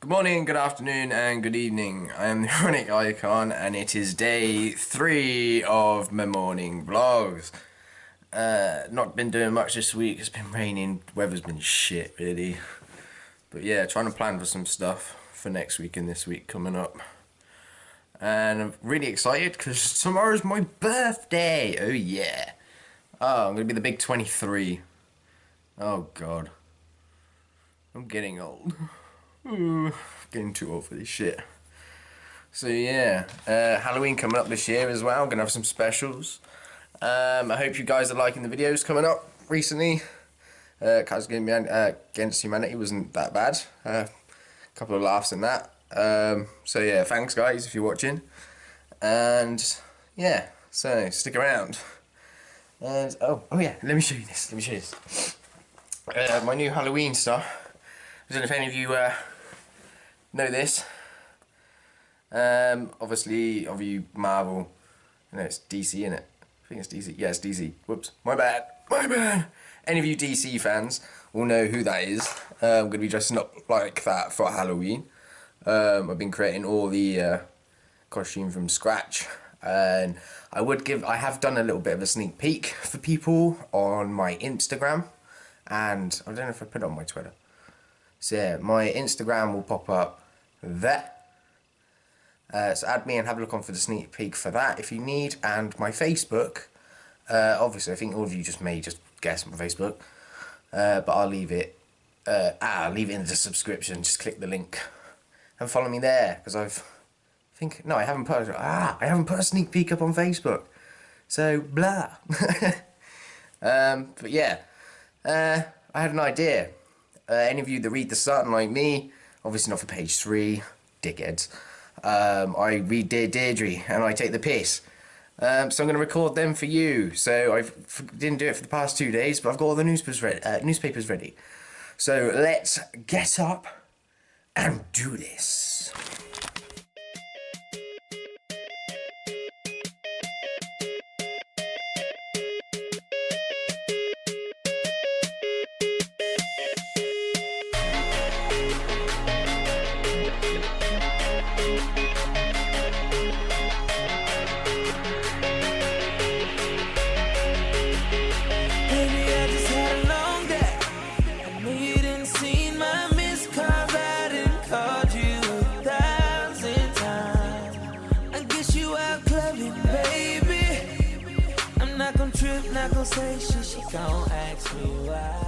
Good morning, good afternoon, and good evening. I am the Ironic Icon, and it is day 3 of my morning vlogs. Not been doing much this week. It's been raining. Weather's been shit, really. But yeah, trying to plan for some stuff for next week and this week coming up. And I'm really excited because tomorrow's my birthday. Oh yeah. Oh, I'm gonna be the big 23. Oh god. I'm getting old. Ooh, getting too old for this shit. So yeah, Halloween coming up this year as well. I'm gonna have some specials. I hope you guys are liking the videos coming up recently. Cards Against Humanity wasn't that bad. A couple of laughs in that. So yeah, thanks guys if you're watching. And yeah, so stick around. And oh yeah, let me show you this. My new Halloween stuff. I don't know if any of you know this. Obviously, of you Marvel, no, it's DC, innit? I think it's DC. Yeah, it's DC. Whoops, my bad. Any of you DC fans will know who that is. I'm gonna be dressing up like that for Halloween. I've been creating all the costume from scratch, and I have done a little bit of a sneak peek for people on my Instagram, and I don't know if I put it on my Twitter. So yeah, my Instagram will pop up there. So add me and have a look on for the sneak peek for that if you need. And my Facebook, obviously I think all of you may just guess my Facebook, but I'll leave it. I'll leave it in the description. Just click the link and follow me there because I haven't put a sneak peek up on Facebook. So blah. But yeah, I had an idea. Any of you that read The Sun like me, obviously not for page 3, dickheads. I read Diedre and I take the piss. So I'm going to record them for you. So I didn't do it for the past 2 days, but I've got all the newspapers ready. So let's get up and do this. Not gonna say she gon' ask me why.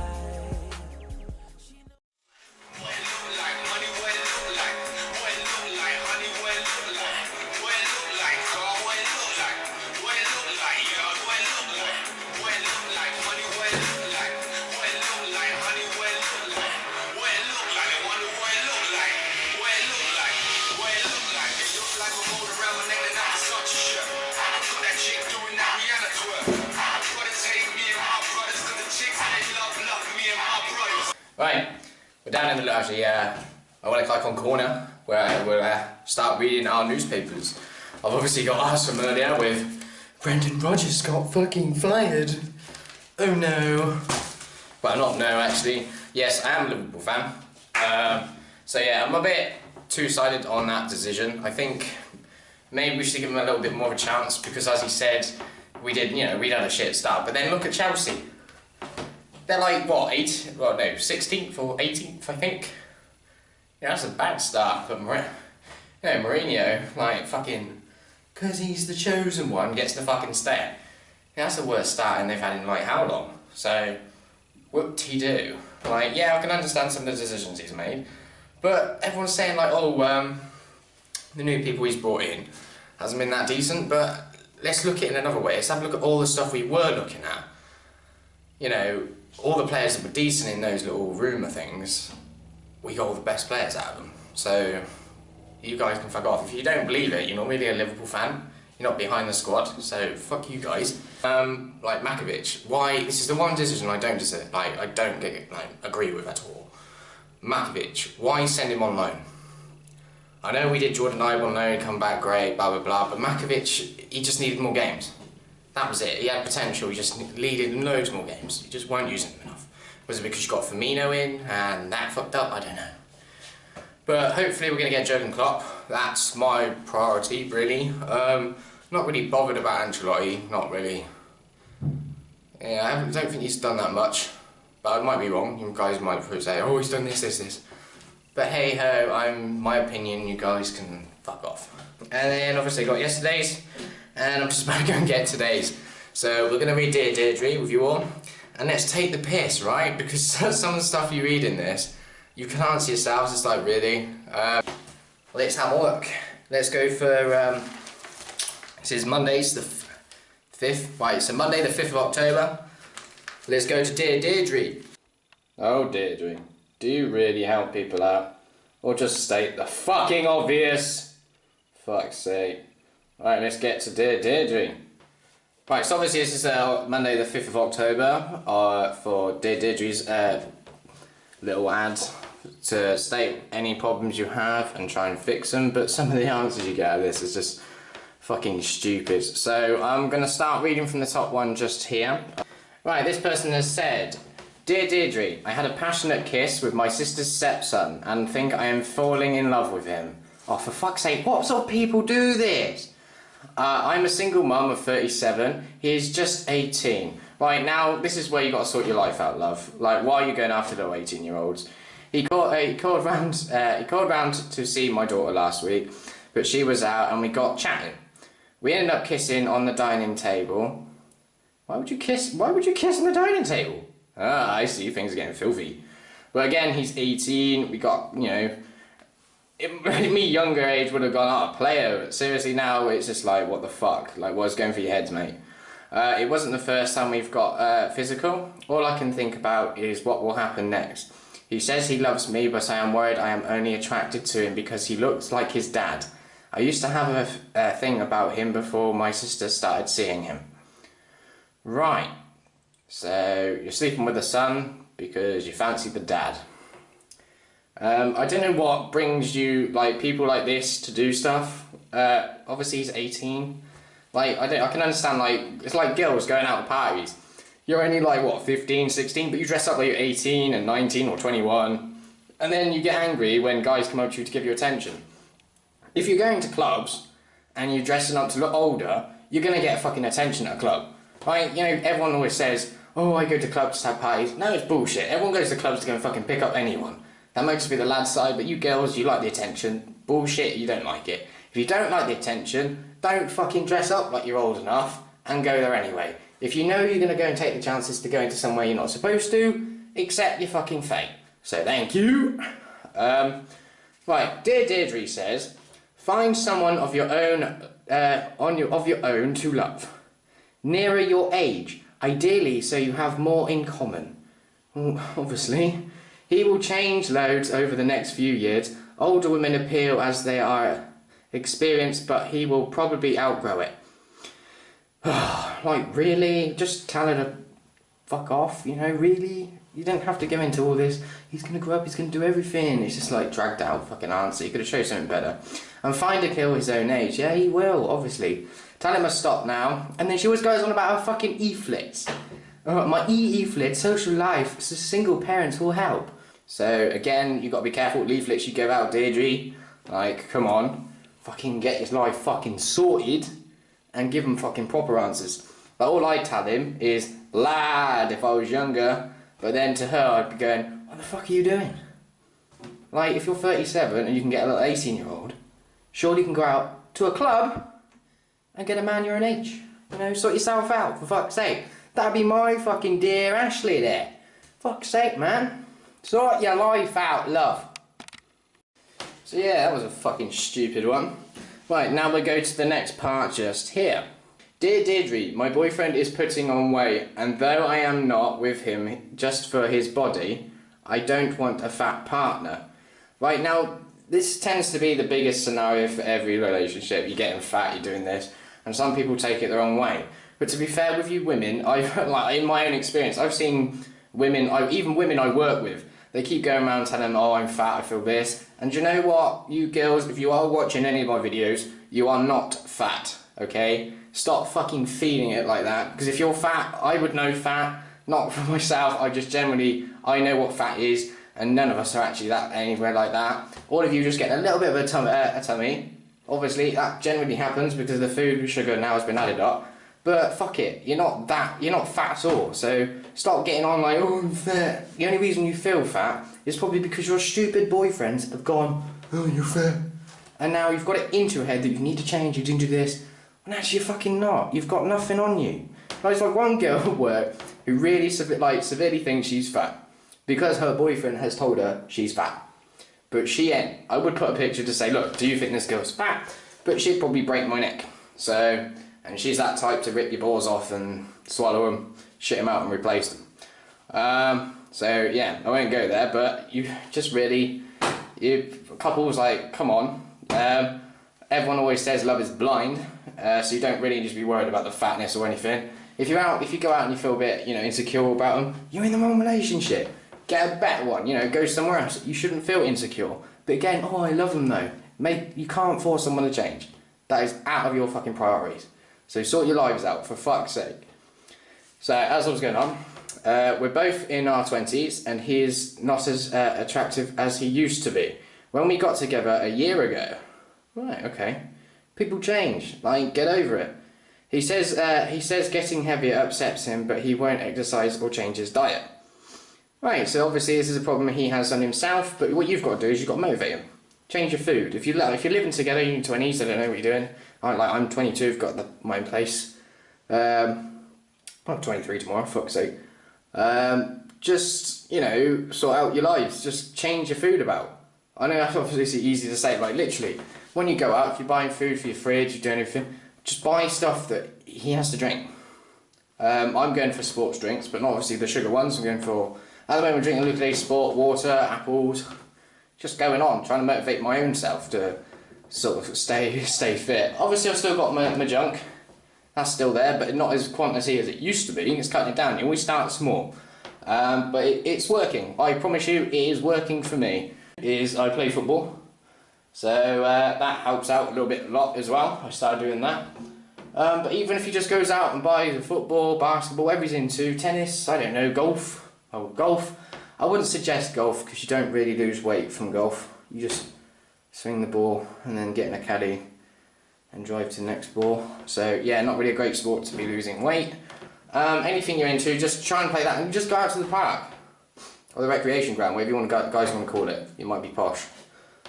Right, we're down in the actually Ironic Icon corner where we'll start reading our newspapers. I've obviously got ours from earlier with Brendan Rodgers got fucking fired. Oh no. Well, not no actually. Yes, I am a Liverpool fan. So yeah, I'm a bit two-sided on that decision. I think maybe we should give him a little bit more of a chance because, as he said, we'd had a shit start. But then look at Chelsea. They're like, what, 16th or 18th, I think? Yeah, that's a bad start, but Mourinho, like, fucking, because he's the chosen one, gets to fucking stay. Yeah, that's the worst starting they've had in, like, how long? So, whoop-de-doo. Like, yeah, I can understand some of the decisions he's made, but everyone's saying, like, oh, the new people he's brought in hasn't been that decent, but let's look at it in another way. Let's have a look at all the stuff we were looking at. You know, all the players that were decent in those little rumour things, we got all the best players out of them. So, you guys can fuck off. If you don't believe it, you're not really a Liverpool fan. You're not behind the squad, so fuck you guys. Like Makovic, why? This is the one decision I don't agree with at all. Makovic, why send him on loan? I know we did Jordan Ibe on loan, come back great, blah blah blah, but Makovic, he just needed more games. That was it. He had potential, he just needed loads more games. You just weren't using him enough. Was it because you got Firmino in and that fucked up? I don't know. But hopefully we're going to get Jurgen Klopp. That's my priority, really. Not really bothered about Ancelotti, not really. Yeah, I don't think he's done that much. But I might be wrong. You guys might say, oh, he's done this. But hey ho, my opinion, you guys can fuck off. And then obviously got yesterday's, and I'm just about to go and get today's. So we're going to read Diedre with you all. And let's take the piss, right? Because some of the stuff you read in this, you can answer yourselves. It's like, really? Let's have a look. Let's go for, this is Monday's the 5th. Right, so Monday the 5th of October. Let's go to Diedre. Oh, Diedre, do you really help people out? Or just state the fucking obvious? Fuck's sake. Right, let's get to Diedre. Right, so obviously this is Monday the 5th of October for Diedre's little ad to state any problems you have and try and fix them, but some of the answers you get out of this is just fucking stupid. So I'm going to start reading from the top one just here. Right, this person has said, Dear Diedre, I had a passionate kiss with my sister's stepson and think I am falling in love with him. Oh, for fuck's sake, what sort of people do this? I'm a single mum of 37, he is just 18. Right, now, this is where you got to sort your life out, love. Like, why are you going after little 18-year-olds? He called round to see my daughter last week, but she was out and we got chatting. We ended up kissing on the dining table. Why would you kiss on the dining table? Ah, I see, things are getting filthy. But again, he's 18, we got, you know, me younger age would have gone out a player, but seriously now it's just like, what the fuck? Like, what's going through your heads, mate? It wasn't the first time we've got physical. All I can think about is what will happen next. He says he loves me, but I am worried I am only attracted to him because he looks like his dad. I used to have a thing about him before my sister started seeing him. Right, so you're sleeping with the son because you fancy the dad. I don't know what brings you, like, people like this to do stuff. Obviously he's 18. Like, I can understand, like, it's like girls going out to parties. You're only like, what, 15, 16, but you dress up like you're 18 and 19 or 21. And then you get angry when guys come up to you to give you attention. If you're going to clubs and you're dressing up to look older, you're going to get fucking attention at a club. Right? You know, everyone always says, oh, I go to clubs to have parties. No, it's bullshit. Everyone goes to clubs to go and fucking pick up anyone. That might just be the lad's side, but you girls, you like the attention. Bullshit, you don't like it. If you don't like the attention, don't fucking dress up like you're old enough and go there anyway. If you know you're going to go and take the chances to go into somewhere you're not supposed to, accept your fucking fate. So thank you. Right, Dear Diedre says, find someone of your own to love. Nearer your age, ideally so you have more in common. Obviously. He will change loads over the next few years. Older women appeal as they are experienced, but he will probably outgrow it. Like, really? Just tell her to fuck off, you know, really? You don't have to go into all this. He's going to grow up, he's going to do everything. It's just like dragged out fucking answer. You could have shown something better. And find a kill his own age. Yeah, he will, obviously. Tell him to stop now. And then she always goes on about her fucking e-flits. My e-flit, social life, so single parents will help. So again, you got to be careful what leaflets you give out, Diedre. Like, come on. Fucking get your life fucking sorted and give him fucking proper answers. But all I'd tell him is, lad, if I was younger. But then to her, I'd be going, what the fuck are you doing? Like, if you're 37 and you can get a little 18-year-old, surely you can go out to a club and get a man your own age. You know, sort yourself out, for fuck's sake. That'd be my fucking dear Ashley there. Fuck's sake, man. Sort your life out, love. So yeah, that was a fucking stupid one. Right, now we'll go to the next part just here. Dear Diedre, my boyfriend is putting on weight, and though I am not with him just for his body, I don't want a fat partner. Right, now, this tends to be the biggest scenario for every relationship. You're getting fat, you're doing this, and some people take it the wrong way. But to be fair with you women, like, in my own experience, I've seen women, even women I work with, they keep going around telling them, oh, I'm fat, I feel this. And do you know what, you girls, if you are watching any of my videos, you are not fat, okay? Stop fucking feeling it like that, because if you're fat, I would know fat, not for myself, I just generally, I know what fat is, and none of us are actually that anywhere like that. All of you just get a little bit of a tummy. Obviously, that generally happens because the food with sugar now has been added up. But fuck it, you're not fat at all. So stop getting on like, oh, I'm fat. The only reason you feel fat is probably because your stupid boyfriends have gone, oh, you're fat. And now you've got it into your head that you need to change, you need to do this. And actually, you're fucking not. You've got nothing on you. There's like one girl at work who really severely thinks she's fat because her boyfriend has told her she's fat. But she ain't. I would put a picture to say, look, do you think this girl's fat? But she'd probably break my neck. So, and she's that type to rip your balls off and swallow them, shit them out and replace them. So yeah, I won't go there, but you just really, couples like, come on. Everyone always says love is blind, so you don't really just be worried about the fatness or anything. If you go out and you feel a bit, insecure about them, you're in the wrong relationship. Get a better one, go somewhere else. You shouldn't feel insecure. But again, oh, I love them though. You can't force someone to change. That is out of your fucking priorities. So sort your lives out, for fuck's sake. So, as I was going on, we're both in our 20s, and he is not as attractive as he used to be. When we got together a year ago, right, okay, people change, like, get over it. He says getting heavier upsets him, but he won't exercise or change his diet. Right, so obviously this is a problem he has on himself, but what you've got to do is you've got to motivate him. Change your food. If you're living together, you're in your 20s, I don't know what you're doing. I'm 22, I've got my own place. I'm 23 tomorrow, fuck's sake. Just, sort out your lives. Just change your food about. I know that's obviously easy to say, like literally, when you go out, if you're buying food for your fridge, you're doing anything, just buy stuff that he has to drink. I'm going for sports drinks, but not obviously the sugar ones. I'm going for, at the moment I'm drinking Lucas Sport, water, apples, just going on, trying to motivate my own self to sort of stay fit. Obviously I've still got my junk, that's still there, but not as quantity as it used to be. It's cutting it down. You always start small, but it's working. I promise you, it is working for me. I play football, so that helps out a lot as well. I started doing that. But even if he just goes out and buys a football, basketball, whatever he's into, tennis, I don't know, golf. Oh, golf. I wouldn't suggest golf because you don't really lose weight from golf. You just swing the ball and then get in a caddy and drive to the next ball. So yeah, not really a great sport to be losing weight. Anything you're into, just try and play that, and just go out to the park or the recreation ground, whatever you guys want to call it. It might be posh.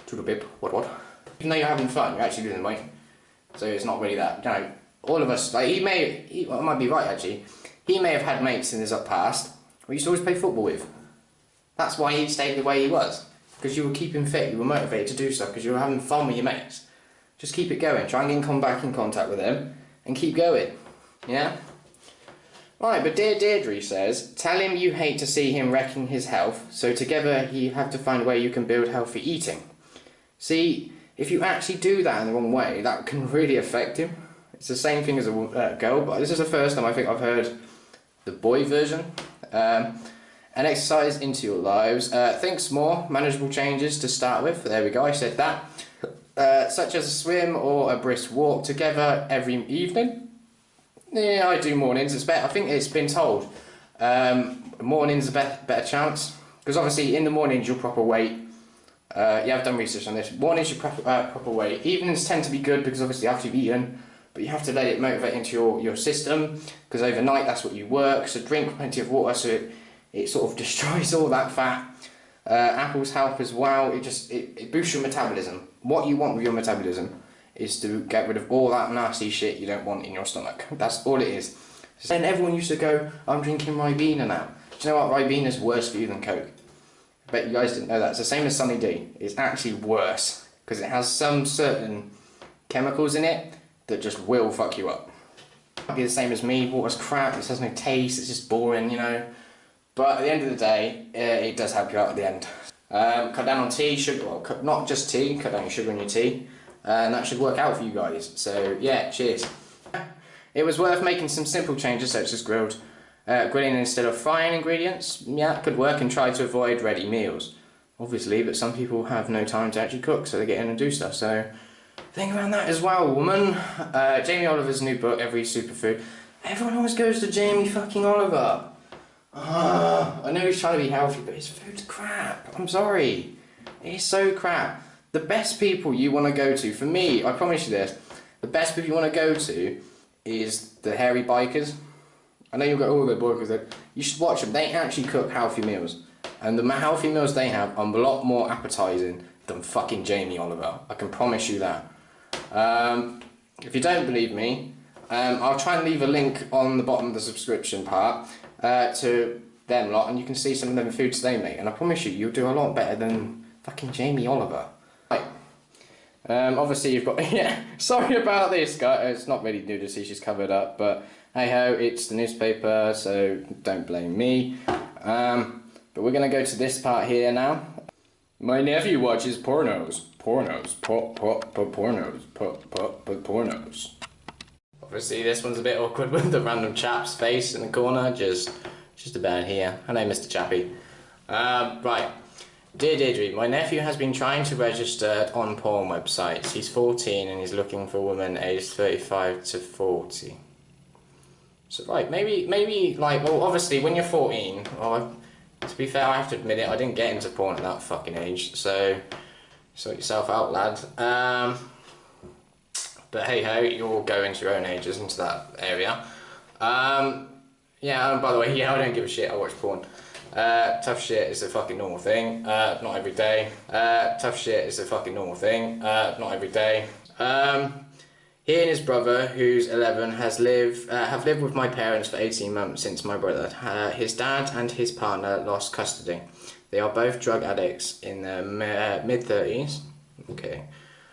Toodle bib, what? Even though you're having fun, you're actually losing weight. So it's not really that. All of us, like I might be right actually. He may have had mates in his past who he used to always play football with. That's why he stayed the way he was. Because you were keeping fit, you were motivated to do stuff, because you were having fun with your mates. Just keep it going, try and come back in contact with him, and keep going, yeah? Right, but dear Diedre says, tell him you hate to see him wrecking his health, so together you have to find a way you can build healthy eating. See, if you actually do that in the wrong way, that can really affect him. It's the same thing as a girl, but this is the first time I think I've heard the boy version. And exercise into your lives. Think small, manageable changes to start with. There we go, I said that. Such as a swim or a brisk walk together every evening. Yeah, I do mornings. It's better. I think it's been told. Mornings a better chance. Because obviously in the mornings you'll proper weight. Yeah, I've done research on this. Mornings you proper weight. Evenings tend to be good because obviously after you've eaten, but you have to let it motivate into your system. Because overnight that's what you work. So drink plenty of water so it sort of destroys all that fat. Apples help as well. It boosts your metabolism. What you want with your metabolism is to get rid of all that nasty shit you don't want in your stomach. That's all it is. Then everyone used to go, I'm drinking Ribena now. Do you know what? Ribena is worse for you than Coke. I bet you guys didn't know that. It's the same as Sunny D. It's actually worse because it has some certain chemicals in it that just will fuck you up. It might be the same as me. Water's crap. It has no taste. It's just boring, But at the end of the day, it does help you out at the end. Cut down on tea, sugar, well, not just tea, cut down your sugar in your tea, and that should work out for you guys. So yeah, cheers. It was worth making some simple changes such as grilling instead of frying ingredients. Yeah, it could work, and try to avoid ready meals. Obviously, but some people have no time to actually cook, so they get in and do stuff. So think around that as well, woman. Jamie Oliver's new book, Every Superfood. Everyone always goes to Jamie fucking Oliver. I know he's trying to be healthy, but his food's crap. I'm sorry. It's so crap. The best people you want to go to, for me, I promise you this, the best people you want to go to is the hairy bikers. I know you'll go, oh, they're bikers. You should watch them. They actually cook healthy meals. And the healthy meals they have are a lot more appetising than fucking Jamie Oliver. I can promise you that. If you don't believe me, I'll try and leave a link on the bottom of the subscription part to them lot, and you can see some of them foods they make. And I promise you, you'll do a lot better than fucking Jamie Oliver. Right. Obviously you've got, yeah, sorry about this, guys. It's not really nudity, she's covered up, but hey ho, it's the newspaper, so don't blame me. But we're going to go to this part here now. My nephew watches pornos. Pornos. Pornos. Obviously this one's a bit awkward with the random chap's face in the corner, just about here. Hello, Mr. Chappy. Right. Dear Diedre, my nephew has been trying to register on porn websites. He's 14 and he's looking for a woman aged 35 to 40. So right, maybe like, well, obviously when you're 14, well, to be fair, I have to admit it, I didn't get into porn at that fucking age, so sort yourself out, lad. But hey ho, you'll go into your own ages into that area. Yeah, and by the way, yeah, I don't give a shit, I watch porn. Tough shit is a fucking normal thing, not every day. Tough shit is a fucking normal thing, not every day. He and his brother, who's 11, have lived with my parents for 18 months since my brother. His dad and his partner lost custody. They are both drug addicts in their mid-30s. Okay.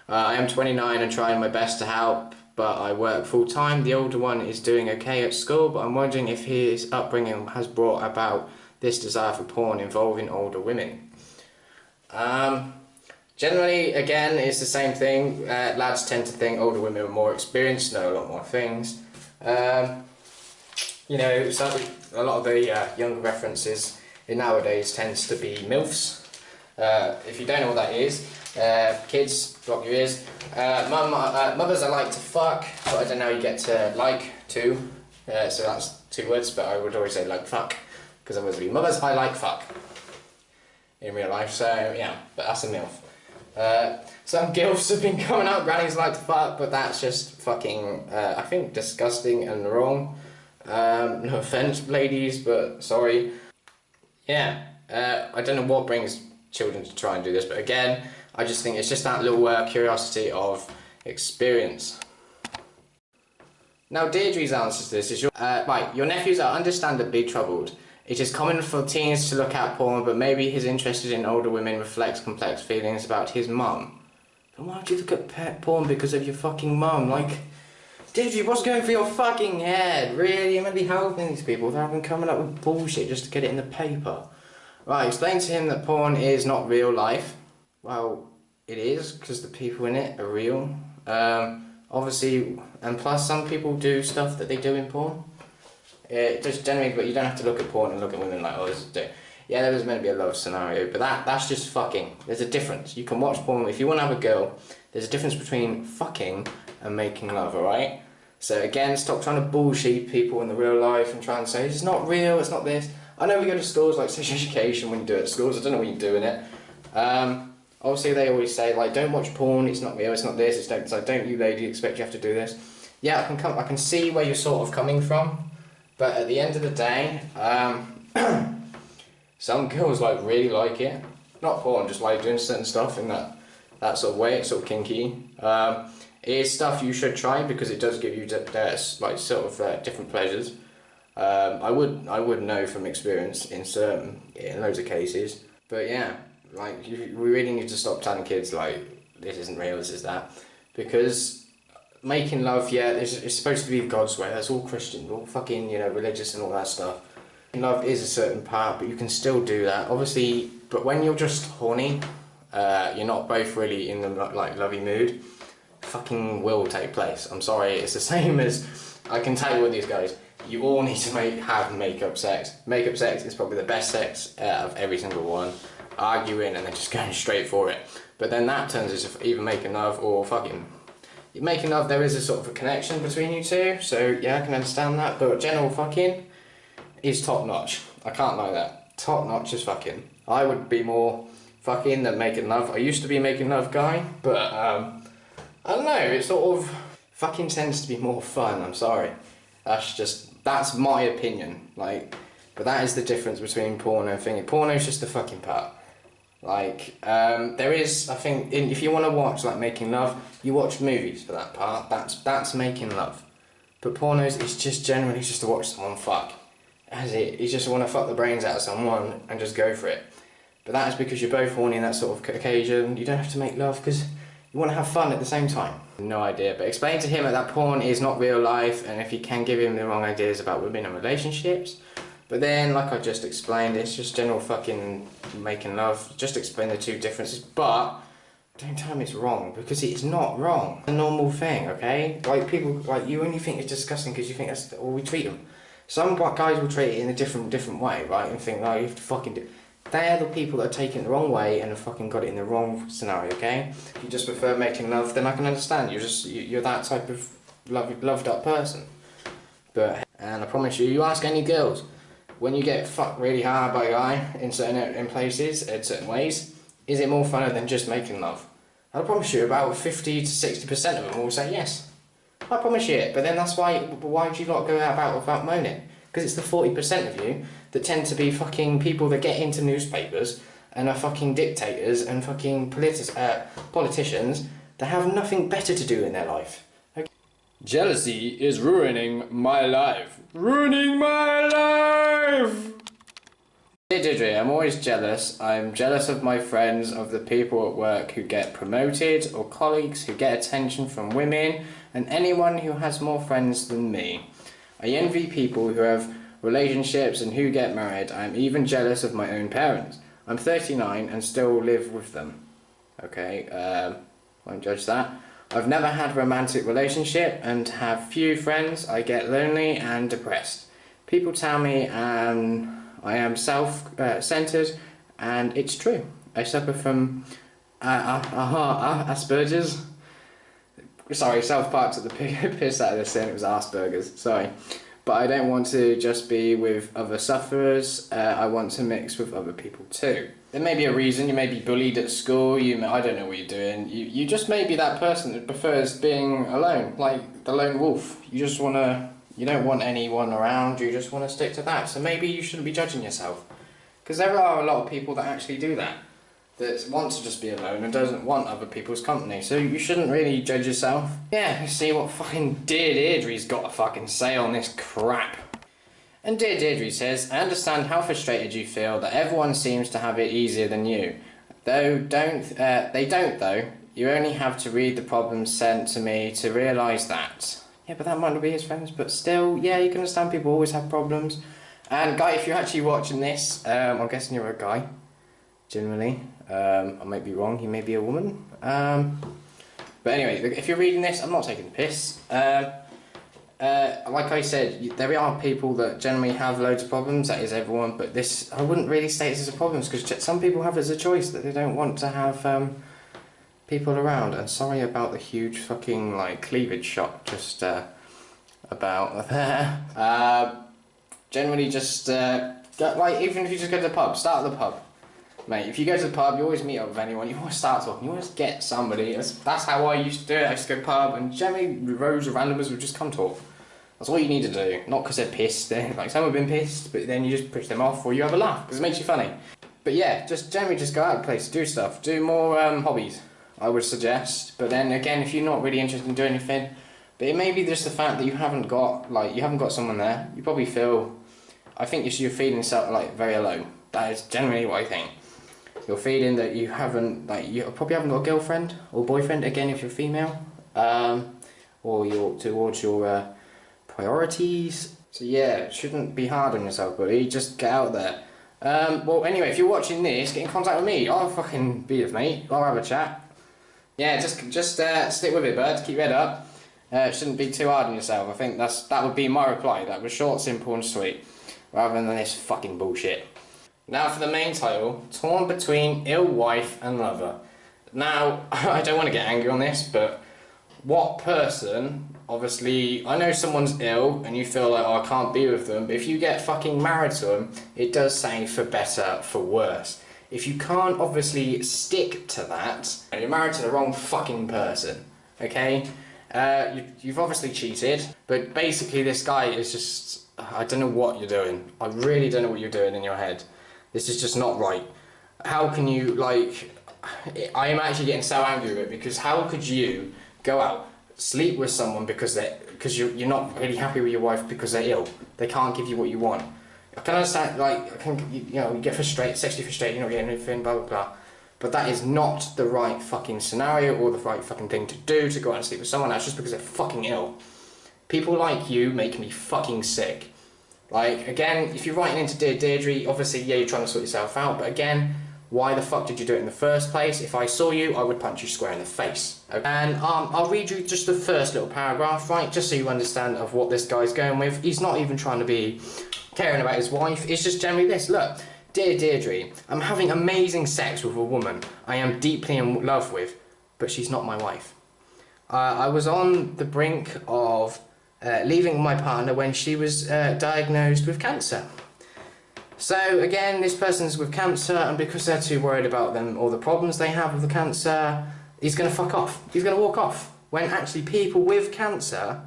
I am 29 and trying my best to help, but I work full-time. The older one is doing okay at school, but I'm wondering if his upbringing has brought about this desire for porn involving older women. Generally, again, it's the same thing. Lads tend to think older women are more experienced, know a lot more things. You know, a lot of the younger references in nowadays tends to be MILFs. If you don't know what that is, kids, block your ears. Mothers I like to fuck, but I don't know how you get to like to. So that's 2 words, but I would always say like fuck, because I was mothers I like fuck in real life. So yeah, but that's a MILF. Some gilfs have been coming out, grannies like to fuck, but that's just fucking, I think, disgusting and wrong. No offence, ladies, but sorry. Yeah, I don't know what brings children to try and do this, but again, I just think it's just that little curiosity of experience. Now, Deirdre's answer to this is, right, your nephews are understandably troubled. It is common for teens to look at porn, but maybe his interest in older women reflects complex feelings about his mum. But why would you look at porn because of your fucking mum? Like, Deirdre, what's going through your fucking head? Really? You're meant to be helping these people without them coming up with bullshit just to get it in the paper. Right, explain to him that porn is not real life. Well, it is, because the people in it are real. Obviously, and plus some people do stuff that they do in porn. Just generally, but you don't have to look at porn and look at women like, oh, this is do. Yeah, there was meant to be a love scenario, but that's just fucking. There's a difference. You can watch porn, if you want to have a girl, there's a difference between fucking and making love, alright? So again, stop trying to bullshit people in the real life and try and say, it's not real, it's not this. I know we go to schools like sex education when you do it at schools, I don't know what you do in it. Obviously they always say, like, don't watch porn, it's not real, it's not this, it's like, don't you lady expect you have to do this. Yeah, I can see where you're sort of coming from. But at the end of the day, some girls like really like it. Not porn, just like doing certain stuff in that sort of way. It's sort of kinky. It is stuff you should try because it does give you like sort of different pleasures. I would know from experience in loads of cases. But yeah, like we really need to stop telling kids like this isn't real, this is that, because making love, yeah, it's supposed to be God's way. That's all Christian, all fucking, you know, religious and all that stuff. Love is a certain part, but you can still do that, obviously. But when you're just horny, you're not both really in the like lovey mood, fucking will take place. I'm sorry, it's the same as, I can tell you with these guys, you all need to have make-up sex. Make-up sex is probably the best sex out of every single one. Arguing and then just going straight for it. But then that turns into either making love or fucking. Making love, there is a sort of a connection between you two, so yeah, I can understand that, but general fucking is top notch. I can't lie that. Top notch is fucking. I would be more fucking than making love. I used to be a making love guy, but I don't know, it sort of fucking tends to be more fun, I'm sorry. That's my opinion, like, but that is the difference between porno and thingy. Porno's just the fucking part. Like, there is, I think, if you want to watch, like, making love, you watch movies for that part, that's making love. But pornos is just generally just to watch someone fuck. That's it, you just want to fuck the brains out of someone and just go for it. But that is because you're both horny in that sort of occasion. You don't have to make love because you want to have fun at the same time. No idea, but explain to him that porn is not real life, and if you can give him the wrong ideas about women and relationships. But then, like I just explained, it's just general fucking making love. Just explain the two differences, but don't tell him it's wrong, because it is not wrong. It's a normal thing, okay? Like, people, like, you only think it's disgusting because you think that's all we treat them. Some guys will treat it in a different way, right? And think, like, you have to fucking do. They're the people that are taking it the wrong way and have fucking got it in the wrong scenario, okay? If you just prefer making love, then I can understand. You're that type of loved up person. And I promise you ask any girls, when you get fucked really hard by a guy in places, in certain ways, is it more fun than just making love? I promise you about 50 to 60% of them will say yes. I promise you it, but then that's why would you not go about moaning? Because it's the 40% of you that tend to be fucking people that get into newspapers and are fucking dictators and fucking politicians that have nothing better to do in their life. Okay? Jealousy is ruining my life. Ruining my life! Dear Diedre, I'm always jealous. I'm jealous of my friends, of the people at work who get promoted, or colleagues who get attention from women, and anyone who has more friends than me. I envy people who have relationships and who get married. I'm even jealous of my own parents. I'm 39 and still live with them. Okay, won't judge that. I've never had a romantic relationship and have few friends. I get lonely and depressed. People tell me I am self-centered, and it's true. I suffer from Asperger's. Sorry, South Park took the piss out of this and it was Asperger's, sorry. But I don't want to just be with other sufferers, I want to mix with other people too. There may be a reason, you may be bullied at school, I don't know what you're doing. You just may be that person that prefers being alone, like the lone wolf. You don't want anyone around, you just want to stick to that. So maybe you shouldn't be judging yourself. Because there are a lot of people that actually do that. That wants to just be alone and doesn't want other people's company, so you shouldn't really judge yourself. Yeah, let's see what fucking Dear Diedre's got to fucking say on this crap. And Dear Diedre says, I understand how frustrated you feel that everyone seems to have it easier than you. They don't though. You only have to read the problems sent to me to realise that. Yeah, but that might not be his friends, but still, yeah, you can understand people always have problems. And guy, if you're actually watching this, I'm guessing you're a guy, generally. I might be wrong, he may be a woman. But anyway, if you're reading this, I'm not taking the piss. Like I said, there are people that generally have loads of problems, that is everyone, but this, I wouldn't really state this as a problem, because some people have it as a choice that they don't want to have people around. And sorry about the huge fucking, like, cleavage shot just about there. Generally just, like, even if you just go to the pub, start at the pub. Mate, if you go to the pub, you always meet up with anyone, you always start talking, you always get somebody. That's how I used to do it. I used to go pub, and generally rows of randomers would just come talk. That's all you need to do. Not because they're pissed, like some have been pissed, but then you just push them off, or you have a laugh, because it makes you funny. But yeah, just generally just go out of the place, do stuff, do more hobbies, I would suggest. But then again, if you're not really interested in doing anything, but it may be just the fact that you haven't got someone there, you probably feel, I think you're feeling like very alone. That is generally what I think. You're feeling that you probably haven't got a girlfriend or boyfriend, again if you're female, or you're towards your priorities. So yeah, it shouldn't be hard on yourself, buddy, just get out there. Well anyway, if you're watching this, get in contact with me, I'll fucking be with mate, I'll have a chat. Yeah, just stick with it, bud, keep your head up. Shouldn't be too hard on yourself. I think that would be my reply. That was short, simple and sweet, rather than this fucking bullshit. Now for the main title, torn between ill wife and lover. Now, I don't want to get angry on this, but what person obviously, I know someone's ill and you feel like, oh, I can't be with them, but if you get fucking married to them, it does say for better, for worse. If you can't obviously stick to that, and you're married to the wrong fucking person, okay? You've obviously cheated, but basically this guy is just, I don't know what you're doing. I really don't know what you're doing in your head. This is just not right. How can you, like, I am actually getting so angry with it, because how could you go out, sleep with someone because you're not really happy with your wife because they're ill? They can't give you what you want. I can understand, like, you get frustrated, sexually frustrated, you're not getting anything, blah, blah, blah. But that is not the right fucking scenario or the right fucking thing to do, to go out and sleep with someone else just because they're fucking ill. People like you make me fucking sick. Like, again, if you're writing into Dear Deirdre, obviously, yeah, you're trying to sort yourself out, but again, why the fuck did you do it in the first place? If I saw you, I would punch you square in the face. Okay? And I'll read you just the first little paragraph, right, just so you understand of what this guy's going with. He's not even trying to be caring about his wife, it's just generally this. Look, Dear Deirdre, I'm having amazing sex with a woman I am deeply in love with, but she's not my wife. I was on the brink of leaving my partner when she was diagnosed with cancer. So again, this person's with cancer, and because they're too worried about them or the problems they have with the cancer, he's going to fuck off. He's going to walk off. When actually people with cancer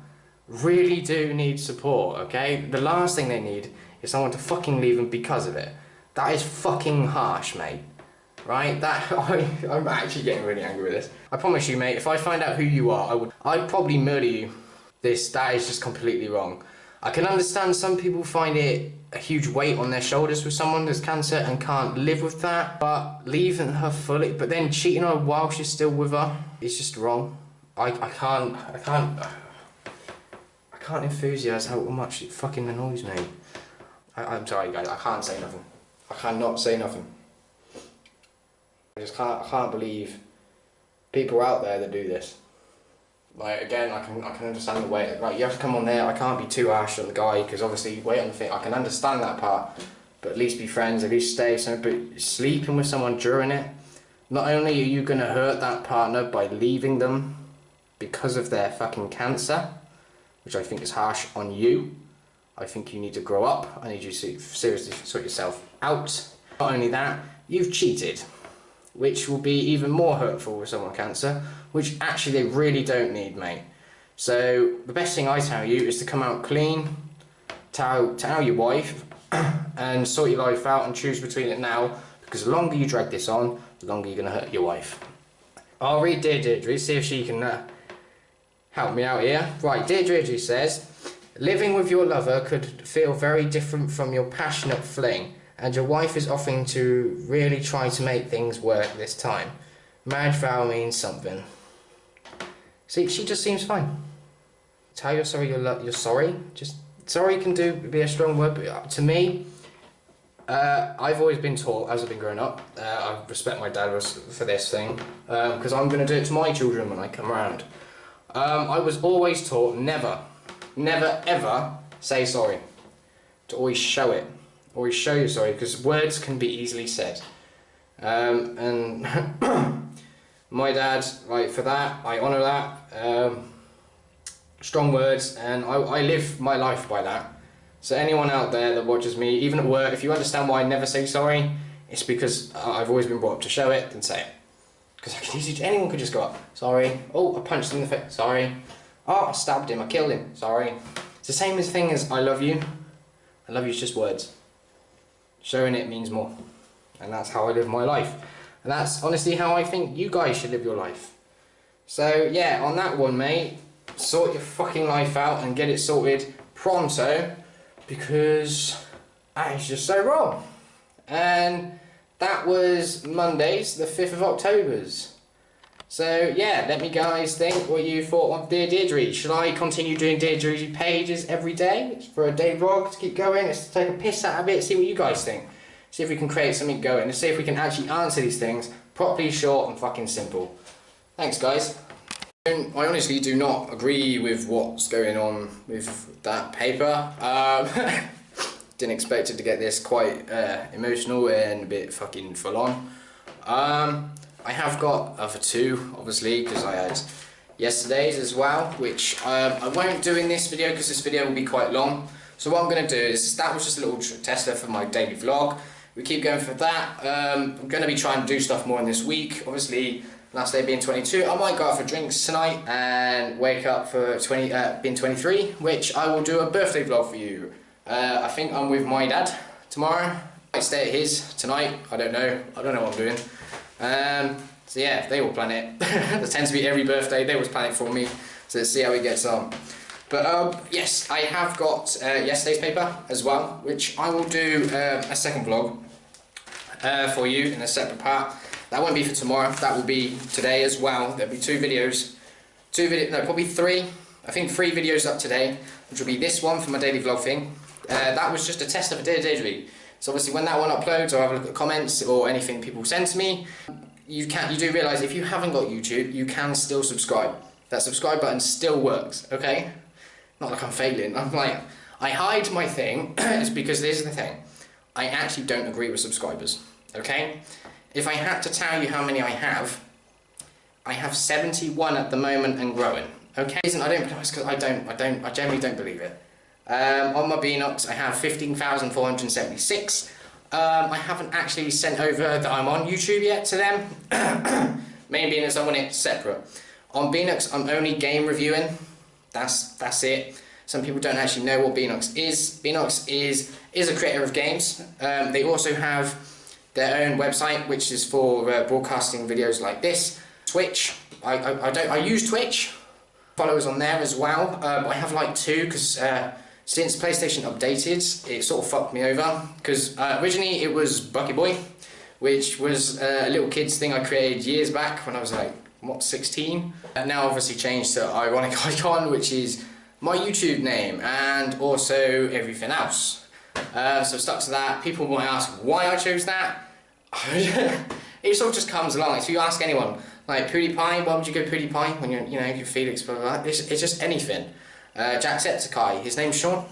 really do need support, okay? The last thing they need is someone to fucking leave them because of it. That is fucking harsh, mate. Right? I'm actually getting really angry with this. I promise you, mate, if I find out who you are, I'd probably murder you. That is just completely wrong. I can understand some people find it a huge weight on their shoulders with someone that's cancer and can't live with that, but leaving her fully, but then cheating on her while she's still with her, is just wrong. I can't enthusiase how much it fucking annoys me. I'm sorry, guys, I can't say nothing. I cannot say nothing. I can't believe people out there that do this. Like, again, I can understand the way, like, you have to come on there. I can't be too harsh on the guy, because obviously wait on the thing, I can understand that part, but at least be friends, at least stay. So, but sleeping with someone during it, not only are you going to hurt that partner by leaving them because of their fucking cancer, which I think is harsh on you. I think you need to grow up. I need you to seriously sort yourself out. Not only that, you've cheated, which will be even more hurtful with someone with cancer, which actually they really don't need, mate. So the best thing I tell you is to come out clean, tell your wife, and sort your life out and choose between it now, because the longer you drag this on, the longer you're going to hurt your wife. I'll read Dear Diedre, see if she can help me out here. Right, Dear Diedre says, living with your lover could feel very different from your passionate fling, and your wife is offering to really try to make things work this time. Marriage vow means something. See, she just seems fine. Tell you're sorry, you're sorry. Just sorry can be a strong word, but to me, I've always been taught as I've been growing up. I respect my dad for this thing, because I'm going to do it to my children when I come around. I was always taught never ever say sorry. To always show it. Always show you're sorry, because words can be easily said. And my dad, like, for that, I honour that. Strong words, and I live my life by that. So anyone out there that watches me, even at work, if you understand why I never say sorry, it's because I've always been brought up to show it and say it. Because anyone could just go up, sorry, oh, I punched him in the face, sorry, oh, I stabbed him, I killed him, sorry. It's the same thing as I love you. I love you is just words. Showing it means more. And that's how I live my life. And that's honestly how I think you guys should live your life. So yeah, on that one, mate, sort your fucking life out and get it sorted pronto, because that is just so wrong. And that was Monday's, the 5th of October's. So yeah, let me guys think what you thought of Dear Diedre. Should I continue doing Diedre pages every day for a day vlog to keep going? Let's take a piss out of it, see what you guys think. See if we can create something going, and see if we can actually answer these things properly, short and fucking simple. Thanks guys. I honestly do not agree with what's going on with that paper. Didn't expect it to get this quite emotional and a bit fucking full on. I have got other two, obviously, because I had yesterday's as well, which I won't do in this video because this video will be quite long. So what I'm going to do is, that was just a little tester for my daily vlog. We keep going for that. I'm going to be trying to do stuff more in this week. Obviously, last day being 22, I might go out for drinks tonight and wake up for being 23, which I will do a birthday vlog for you. I think I'm with my dad tomorrow. I might stay at his tonight. I don't know what I'm doing. So yeah, they will plan it. There tends to be every birthday, they always plan it for me. So let's see how he gets on. But yes, I have got yesterday's paper as well, which I will do a second vlog for you in a separate part. That won't be for tomorrow, that will be today as well. There'll be probably three. I think 3 videos up today, which will be this one for my daily vlog thing. That was just a tester for Diedre. So obviously when that one uploads, I'll have a look at comments or anything people send to me. You do realise if you haven't got YouTube, you can still subscribe. That subscribe button still works, okay? Not like I'm failing. I'm like, I hide my thing, it's because this is the thing. I actually don't agree with subscribers, okay? If I had to tell you how many I have 71 at the moment and growing, okay? I don't, because I generally don't believe it. On my Beenox, I have 15,476. I haven't actually sent over that I'm on YouTube yet to them. Main being as I want it separate. On Beenox, I'm only game reviewing. That's it. Some people don't actually know what Beenox is. Beenox is a creator of games. They also have their own website, which is for broadcasting videos like this. Twitch. I use Twitch. Followers on there as well. But I have like 2 because since PlayStation updated, it sort of fucked me over. Because originally it was Bucky Boy, which was a little kids thing I created years back when I was like, what, 16? And now obviously changed to Ironic Icon, which is my YouTube name, and also everything else. So stuck to that. People might ask why I chose that. It sort of just comes along. If you ask anyone, like PewDiePie, why would you go PewDiePie when you're Felix, blah blah blah. It's just anything. Jacksepticeye, his name's Sean.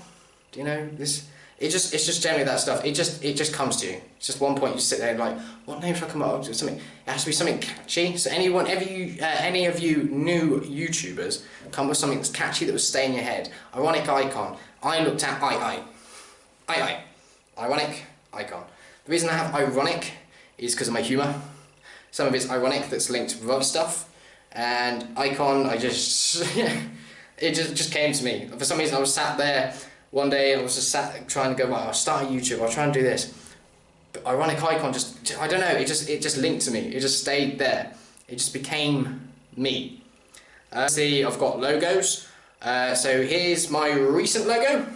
Do you know this? It's just generally that stuff. It just comes to you. It's just one point you sit there and like, what name should I come up with? Something. It has to be something catchy. So any of you new YouTubers come with something that's catchy that will stay in your head. Ironic Icon. I looked at Ironic Icon. The reason I have ironic is because of my humour. Some of it's ironic that's linked with other stuff, and icon. It just came to me. For some reason, I was sat there one day. I was just trying to go. Well, I'll start a YouTube. I'll try and do this. But ironic icon I don't know. It just linked to me. It just stayed there. It just became me. See, I've got logos. So here's my recent logo.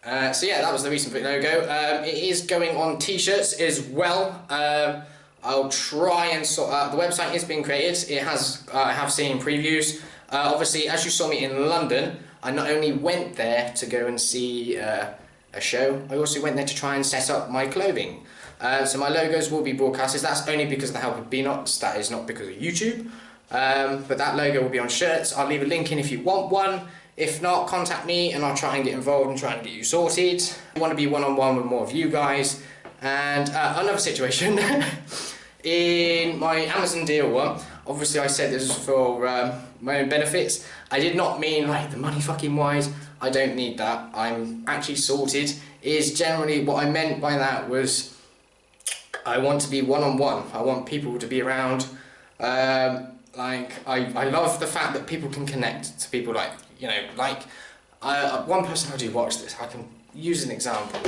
So yeah, that was the recent logo. It is going on t-shirts as well. I'll try and sort out. The website is being created. It has. I have seen previews. Obviously, as you saw me in London, I not only went there to go and see a show, I also went there to try and set up my clothing. So my logos will be broadcasted. That's only because of the help of Beenox. That is not because of YouTube. But that logo will be on shirts. I'll leave a link in if you want one. If not, contact me and I'll try and get involved and try and get you sorted. I want to be one-on-one with more of you guys. And another situation, in my Amazon deal one, obviously I said this was for my own benefits. I did not mean like the money fucking wise. I don't need that. I'm actually sorted. Is generally what I meant by that was I want to be one-on-one. I want people to be around. Like I love the fact that people can connect to people like, one person I do watch this, I can use an example.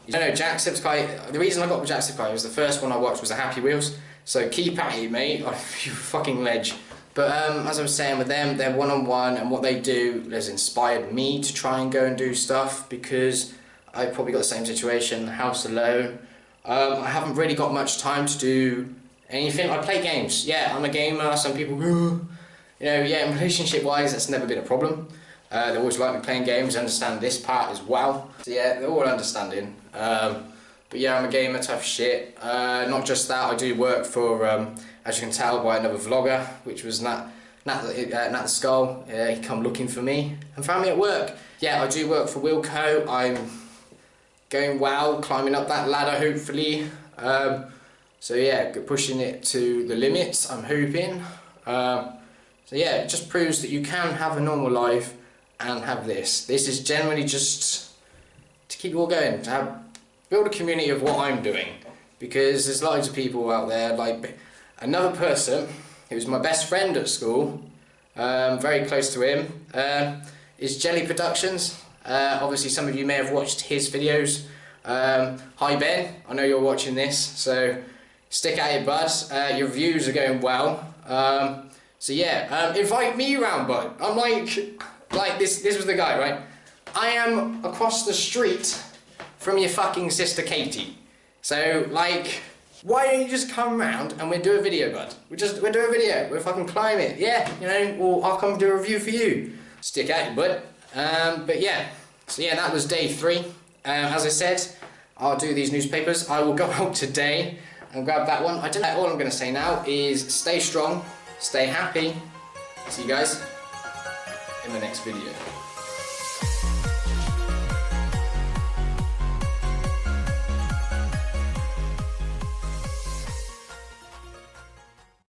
Jacksepticeye, the reason I got with Jacksepticeye was the first one I watched was the Happy Wheels, so keep at it, mate, oh, you fucking ledge. But as I was saying with them, they're one-on-one, and what they do has inspired me to try and go and do stuff, because I've probably got the same situation, house alone. I haven't really got much time to do anything. I play games, yeah, I'm a gamer. Some people, yeah, relationship-wise, that's never been a problem. They always like me playing games, understand this part as well. So yeah, they're all understanding. But yeah, I'm a gamer type of shit. Not just that, I do work for, as you can tell by another vlogger, which was Nat the Skull. He come looking for me and found me at work. Yeah, I do work for Wilco. I'm going well, climbing up that ladder hopefully. So yeah, pushing it to the limits, I'm hoping. So yeah, it just proves that you can have a normal life and have this. This is generally just to keep you all going, to build a community of what I'm doing, because there's loads of people out there. Like another person who's my best friend at school, very close to him, is Jelly Productions. Obviously some of you may have watched his videos. Hi Ben, I know you're watching this, so stick at it, bud. Your views are going well. So yeah, invite me around, bud. I'm like this was the guy, right? I am across the street from your fucking sister Katie. So like, why don't you just come round and we'll do a video, bud? We'll do a video, we'll fucking climb it, yeah, you know, or I'll come do a review for you. Stick at it, bud. But yeah, so yeah, that was day 3. As I said, I'll do these newspapers. I will go out today and grab that one. I don't know, all I'm going to say now is stay strong, stay happy. See you guys in the next video.